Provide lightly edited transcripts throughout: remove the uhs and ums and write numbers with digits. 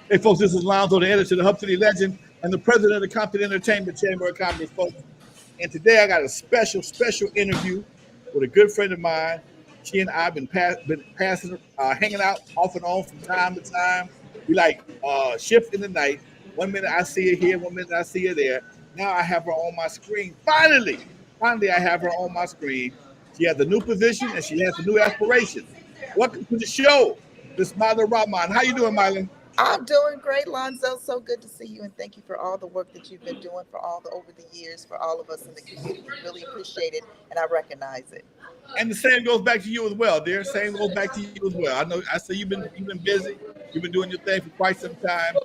Hey, folks, this is Lonzo, the editor of the Hub City Legend and the president of the Compton Entertainment Chamber of Commerce, folks. And today I got a special interview with a good friend of mine. She and I have been passing, hanging out off and on from time to time. We like shift in the night. One minute I see her here, one minute I see her there. Now I have her on my screen. Finally, I have her on my screen. She has a new position and she has a new aspiration. Welcome to the show, Miss Myla Rahman. How you doing, Myla? I'm doing great, Lonzo. So good to see you, and thank you for all the work that you've been doing for all the over the years for all of us in the community. Really appreciate it, and I recognize it. And the same goes back to you as well, dear. Same goes back to you as well. I know. I see you've been busy. You've been doing your thing for quite some time.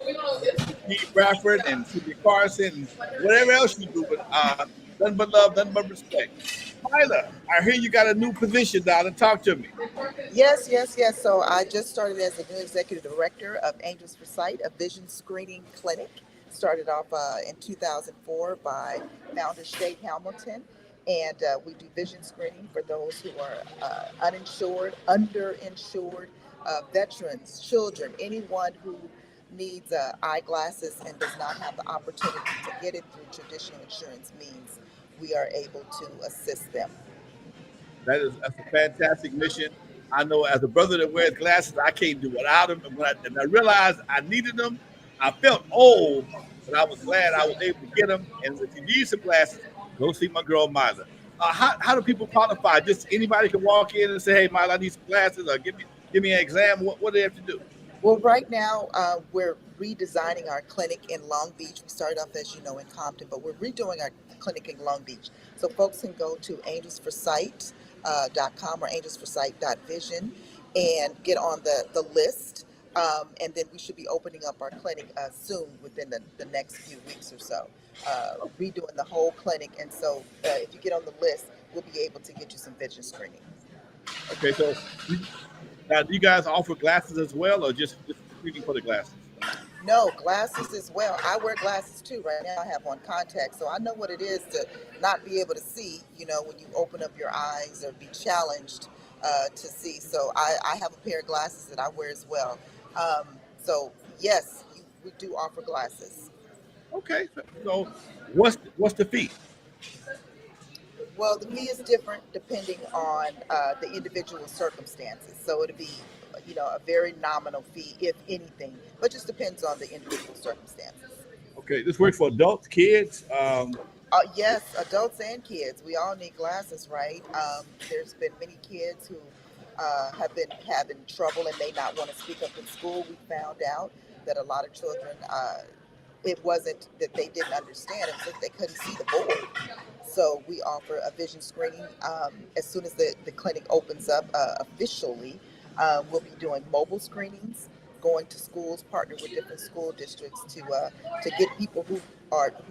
Steve Bradford and Sylvia Carson and whatever else you do, but nothing but love, nothing but respect. Myla, I hear you got a new position, darling. Talk to me. Yes, yes, yes. So I just started as the new executive director of Angels for Sight, a vision screening clinic. Started off in 2004 by founder Shay Hamilton. And we do vision screening for those who are uninsured, underinsured, veterans, children, anyone who needs eyeglasses and does not have the opportunity to get it through traditional insurance means. We are able to assist them. That's a fantastic mission. I know as a brother that wears glasses, I can't do without them. And I realized I needed them. I felt old, but I was glad I was able to get them. And if you need some glasses, go see my girl Myla. How do people qualify? Just anybody can walk in and say, "Hey, Myla, I need some glasses," or give me an exam. What do they have to do? Well, right now we're redesigning our clinic in Long Beach. We started off, as you know, in Compton, but we're redoing our clinic in Long Beach. So folks can go to angelsforsight.com or angelsforsight.vision and get on the list. And then we should be opening up our clinic soon within the next few weeks or so. Redoing the whole clinic. And so if you get on the list, we'll be able to get you some vision screening. Okay, so now do you guys offer glasses as well, or just screening for the glasses? No, glasses as well. I wear glasses too. Right now I have on contacts, so I know what it is to not be able to see, when you open up your eyes or be challenged to see. So I have a pair of glasses that I wear as well. So, yes, we do offer glasses. Okay, so what's the fee? Well, the fee is different depending on the individual circumstances. So it'll be, a very nominal fee, if anything, but just depends on the individual circumstances. Okay, this works for adults, kids. Yes, adults and kids. We all need glasses, right? There's been many kids who have been having trouble and may not want to speak up in school. We found out that a lot of children, it wasn't that they didn't understand, it was that they couldn't see the board. So we offer a vision screening as soon as the clinic opens up officially. We'll be doing mobile screenings, going to schools, partner with different school districts to get people who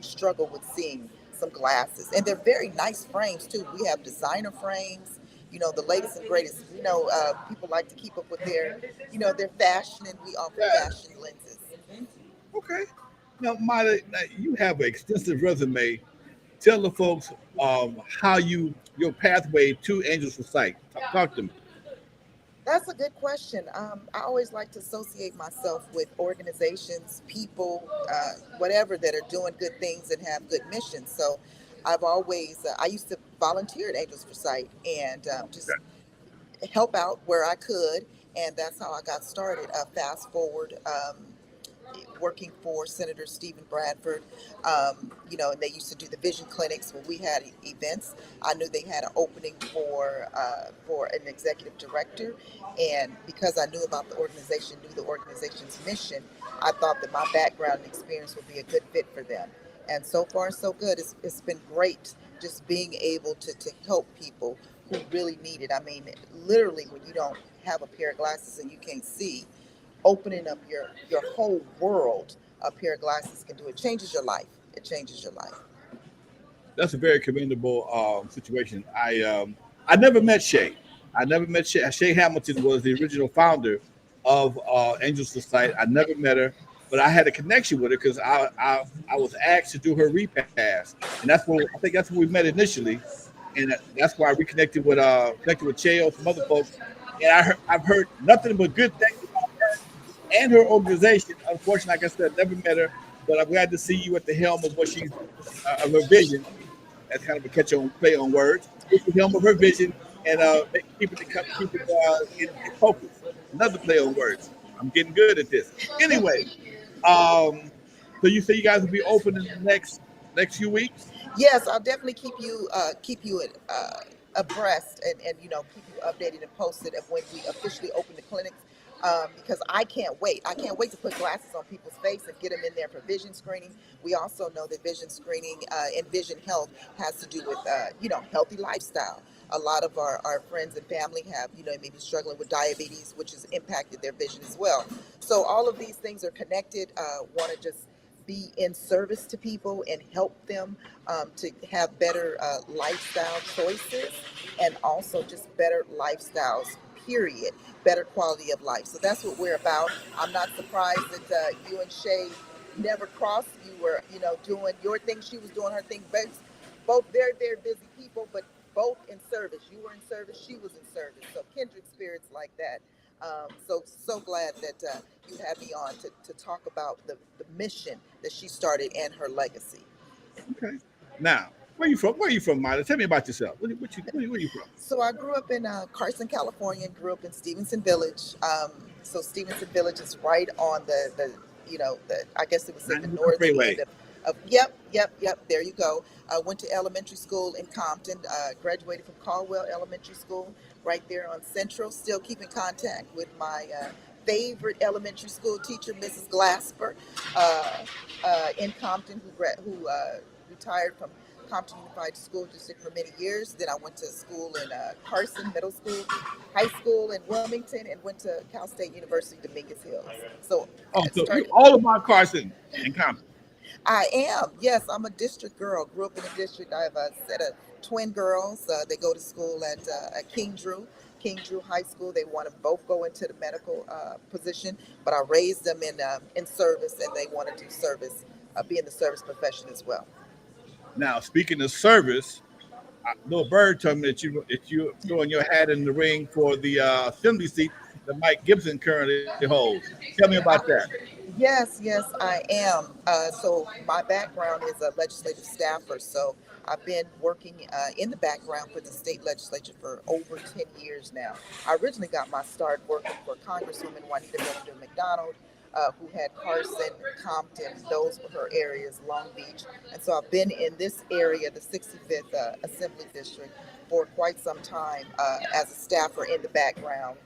struggle with seeing some glasses, and they're very nice frames too. We have designer frames, the latest and greatest. People like to keep up with their fashion, and we offer Yeah. fashion lenses. Okay. Now, Maya, you have an extensive resume. Tell the folks how your pathway to Angels for Sight. Talk to me. That's a good question. I always like to associate myself with organizations, people, whatever that are doing good things and have good missions. So I used to volunteer at Angels for Sight and just help out where I could. And that's how I got started. Fast forward, working for Senator Stephen Bradford, and they used to do the vision clinics when we had events. I knew they had an opening for an executive director, and because I knew about the organization, knew the organization's mission, I thought that my background and experience would be a good fit for them. And so far, so good. It's been great just being able to help people who really need it. I mean, literally, when you don't have a pair of glasses and you can't see, opening up your whole world, a pair of glasses can do. It changes your life. It changes your life. That's a very commendable situation. I never met Shay. I never met Shay. Shay Hamilton was the original founder of Angels Society. I never met her, but I had a connection with her because I was asked to do her repast, and I think that's when we met initially, and that's why I reconnected with Shay or some other folks, and I've heard nothing but good things about her. and her organization. Unfortunately, like I said, never met her, but I'm glad to see you at the helm of what she's of her vision. That's kind of a catch on play on words. With the helm of her vision and keep it in focus. Another play on words. I'm getting good at this. Anyway, um, so you say you guys will be open in the next few weeks? Yes, I'll definitely keep you abreast and keep you updated and posted of when we officially open the clinics. Because I can't wait. I can't wait to put glasses on people's face and get them in there for vision screening. We also know that vision screening and vision health has to do with healthy lifestyle. A lot of our friends and family have maybe struggling with diabetes, which has impacted their vision as well. So all of these things are connected. Want to just be in service to people and help them to have better lifestyle choices and also just better lifestyles, period, better quality of life. So that's what we're about. I'm not surprised that you and Shay never crossed. You were, doing your thing. She was doing her thing. Both very, very busy people, but both in service. You were in service. She was in service. So kindred spirits like that. So glad that you had me on to talk about the mission that she started and her legacy. Okay. Now, where you from? Where are you from, Myla? Tell me about yourself. Where you from? So I grew up in Carson, California, and grew up in Stevenson Village. So Stevenson Village is right on the I guess it would say the 91 northern freeway. end of yep. There you go. Went to elementary school in Compton. Graduated from Caldwell Elementary School right there on Central. Still keep in contact with my favorite elementary school teacher, Mrs. Glasper, uh, in Compton, who retired from Compton Unified School District for many years. Then I went to school in Carson Middle School, high school in Wilmington, and went to Cal State University, Dominguez Hills. So Oh, I so you started. all about Carson and Compton. I am. Yes, I'm a district girl. Grew up in a district. I have a set of twin girls. They go to school at King Drew High School. They want to both go into the medical position, but I raised them in service, and they want to do service, be in the service profession as well. Now, speaking of service, Little Bird told me that you throwing your hat in the ring for the assembly seat that Mike Gibson currently holds. Tell me about that. Yes, I am. So my background is a legislative staffer. So I've been working in the background for the state legislature for over 10 years now. I originally got my start working for Congresswoman Juanita Bellinger McDonald, who had Carson, Compton, those were her areas, Long Beach. And so I've been in this area, the 65th Assembly District, for quite some time as a staffer in the background,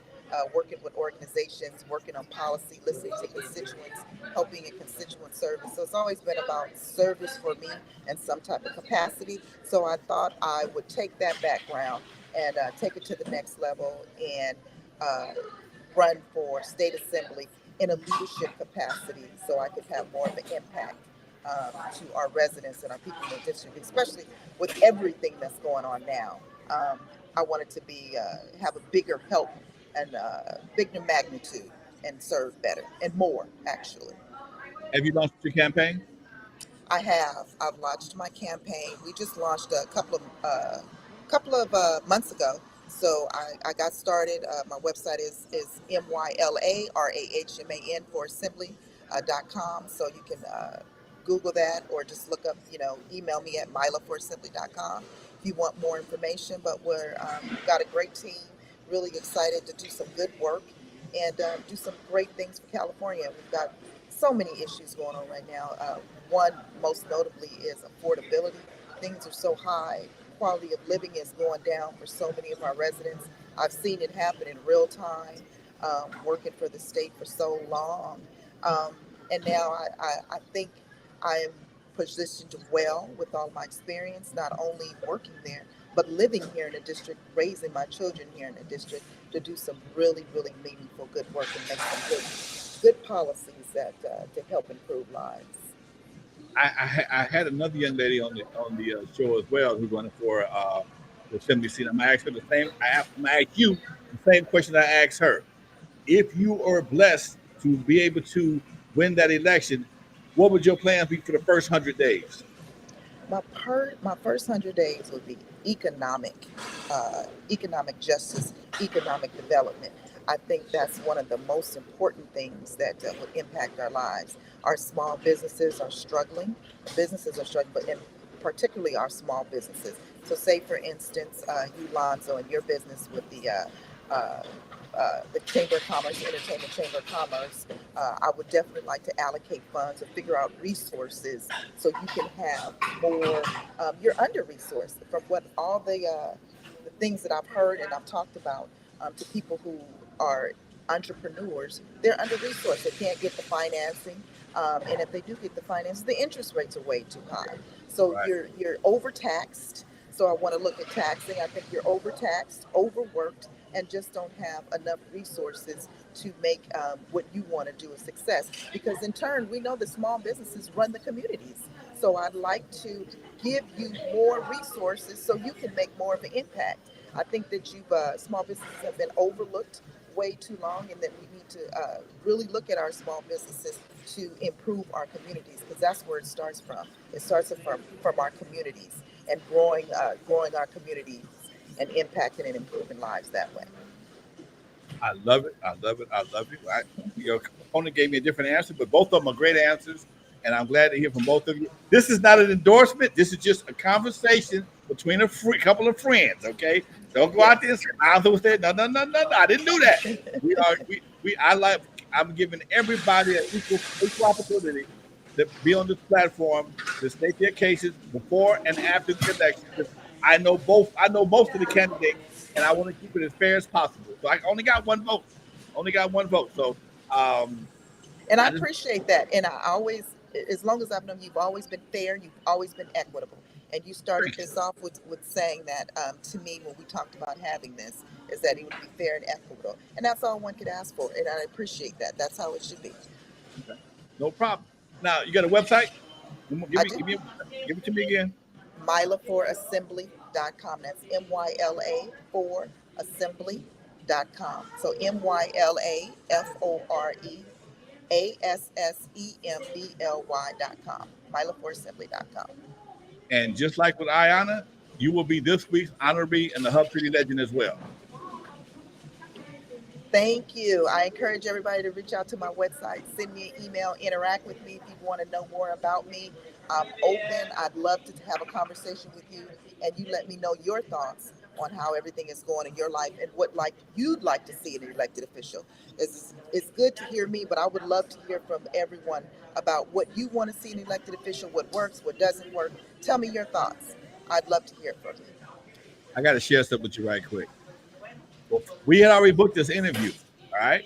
working with organizations, working on policy, listening to constituents, helping in constituent service. So it's always been about service for me in some type of capacity. So I thought I would take that background and take it to the next level and uh, run for state assembly in a leadership capacity so I could have more of an impact to our residents and our people in the district, especially with everything that's going on now. I wanted to be have a bigger help and bigger magnitude and serve better and more actually. Have you launched your campaign? I have. I've launched my campaign. We just launched a couple of months ago. So I got started. My website is MYLARAHMAN for assembly.com. So you can Google that or just look up, email me at mylaforassembly.com if you want more information. But we've got a great team, really excited to do some good work and do some great things for California. We've got so many issues going on right now. One, most notably, is affordability. Things are so high. Quality of living is going down for so many of our residents. I've seen it happen in real time, working for the state for so long. Um, and now I think I am positioned well with all my experience, not only working there, but living here in the district, raising my children here in the district to do some really, really meaningful good work and make some good policies that to help improve lives. I had another young lady on the show as well who's running for the assembly seat. I'm gonna ask her the same. I'm gonna ask you the same question I asked her. If you are blessed to be able to win that election, what would your plan be for the first 100 days? My first 100 days would be economic justice, economic development. I think that's one of the most important things that would impact our lives. Our small businesses are struggling. Businesses are struggling, but in particularly our small businesses. So, say for instance, you Lonzo, and your business with the Chamber of Commerce, Entertainment Chamber of Commerce, I would definitely like to allocate funds or figure out resources so you can have more. You're under resourced from what all the things that I've heard and I've talked about to people who are entrepreneurs. They're under resourced. They can't get the financing, and if they do get the financing, the interest rates are way too high. So Right. you're overtaxed. So I want to look at taxing. I think you're overtaxed, overworked, and just don't have enough resources to make what you want to do a success. Because in turn, we know that small businesses run the communities. So I'd like to give you more resources so you can make more of an impact. I think that small businesses have been overlooked way too long, and that we need to really look at our small businesses to improve our communities, because that's where it starts from. It starts from our communities and growing our communities and impacting and improving lives that way. I love it. I love it. I love it. Your opponent gave me a different answer, but both of them are great answers, and I'm glad to hear from both of you. This is not an endorsement. This is just a conversation between couple of friends. Okay, don't go out Yes. there and say Lonzo was there. No, no, no, no, no. I didn't do that. We are we. I like. I'm giving everybody an equal opportunity to be on this platform to state their cases before and after the election. I know both. I know most of the candidates, and I want to keep it as fair as possible. So I only got one vote. Only got one vote. So um, And I I just appreciate that. And I always, as long as I've known you, you've always been fair. You've always been equitable. And you started thank you. this off with saying that to me when we talked about having this, is that it would be fair and equitable. And that's all one could ask for. And I appreciate that. That's how it should be. Okay. No problem. Now you got a website? I do. Give it to me again. MylaForAssembly.com. That's MYLA for assembly.com. So MYLAFOREASSEMBLY.com. MylaForAssembly.com. And just like with Ayana, you will be this week's honoree and the Hub City Legend as well. Thank you. I encourage everybody to reach out to my website, send me an email, interact with me if you want to know more about me. I'm open. I'd love to have a conversation with you, and you let me know your thoughts on how everything is going in your life and what like you'd like to see in an elected official. It's good to hear me, but I would love to hear from everyone about what you want to see in an elected official, what works, what doesn't work. Tell me your thoughts. I'd love to hear from you. I got to share something with you right quick. Well, we had already booked this interview. All right.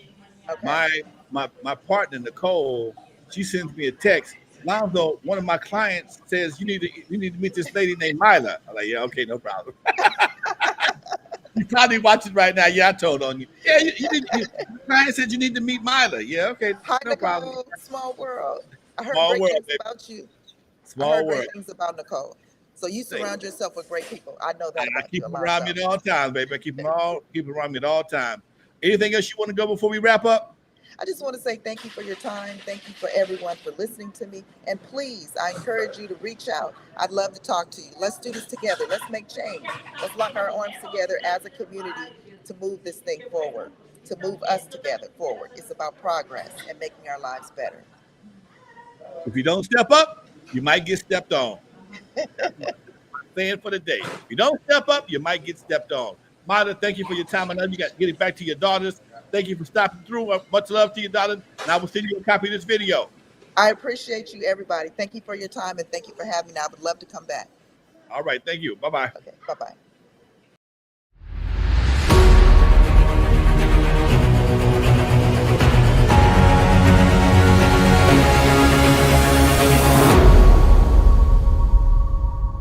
Okay. My partner Nicole, she sends me a text. Lonzo, one of my clients says you need to meet this lady named Myla. I'm like, yeah, okay, no problem. You probably watching right now. Yeah, I told on you. Yeah, the client said you need to meet Myla. Yeah, okay, Hi, no problem. Nicole. Small world. I heard Small great world, things baby. about you. I Small heard world. great things about Nicole. So you Thank surround yourself with great people. I know I that about keep you, them around me Alonzo. at all times, baby. I keep them around me at all times. Anything else you want to go before we wrap up? I just want to say thank you for your time. Thank you for everyone for listening to me. And please, I encourage you to reach out. I'd love to talk to you. Let's do this together. Let's make change. Let's lock our arms together as a community to move this thing forward, to move us together forward. It's about progress and making our lives better. If you don't step up, you might get stepped on. That's my saying for the day. If you don't step up, you might get stepped on. Myla, thank you for your time. I know you got to get it back to your daughters. Thank you for stopping through. Much love to you, darling. And I will send you a copy of this video. I appreciate you, everybody. Thank you for your time and thank you for having me. I would love to come back. All right. Thank you. Bye bye. Okay, bye bye.